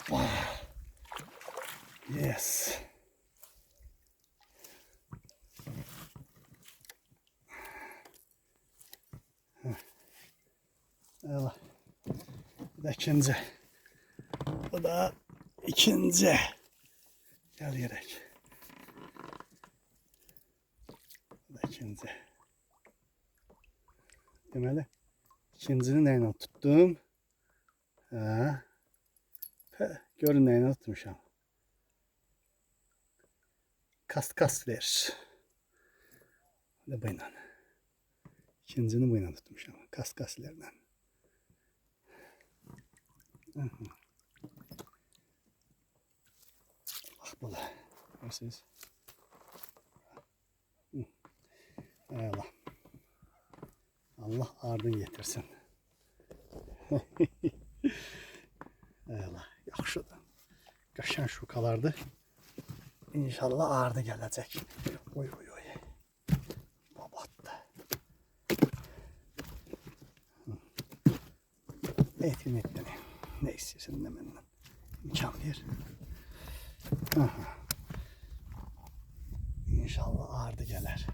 Yes. Evet. Bu da ikinci. Bu da ikinci. Gel gerek. Bu da ikinci. Deməli, ikincini neyle tuttum? Ha. Görün neyle tutmuşam. Kaskasler. Bu da İkincini bu ile tutmuşam. Kaskaslerden. Bak böyle. Görürsünüz. Allah. Allah ardın getirsin. Allah. Yaxşıdır. Qəşəng şukalardı. İnşallah ardı gelecek. Oy oy oy. Babattı. Etin etmeni. Ne istiyorsun de benden. İmkan ver. Aha. İnşallah ardı gelir.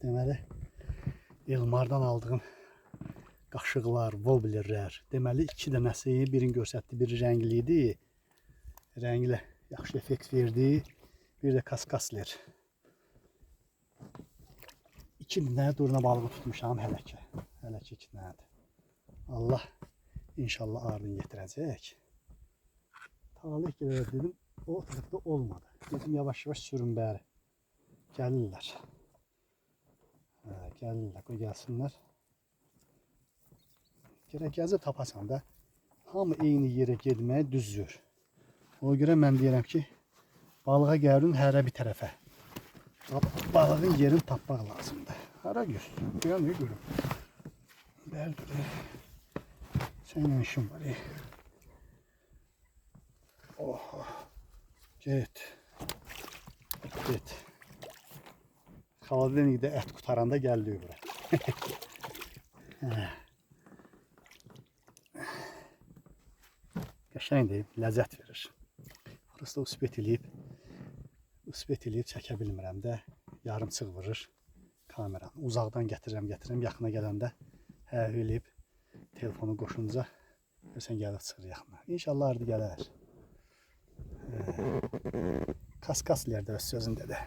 Deməli, Elmardan aldığım qaşıqlar, woblerlər. Deməli, iki dənəsi, birini göstərdi, biri rəngli idi. Rəngli yaxşı effekt verdi. Bir də kaskasler. İki dənə durna balığı tutmuşam hələ ki. Hələ ki iki dənədir. Allah inşallah ardını getirəcək. Talih gəlir dedim, o tərəfdə olmadı. Dedim yavaş yavaş sürün bəri. Gəlirlər. Gəlirlər, qoy gəlsinlər. Gerək gəzib tapasan da, hamı eyni yerə getməyə düzdür. Ona görə mən deyirəm ki, balığa gəlin hərə bir tərəfə. Balığın yerini tapmaq lazımdır. Hara görsün, görmüyor görüm. Bəli, sənin işin var. Oh, get. Get. Xaladenikdə ət qutaranda gəldi bura. Qəşəngdir, ləzzət verir. Burası da uspet eləyib çəkə bilmirəm də, yarımçıq vurur kameranı. Uzaqdan gətirirəm, yaxına gələndə hə eləyib telefonu qoşunca görsən gəlib çıxır yaxına. İnşallah ardı gələr. Kaskaslər də öz sözündə də.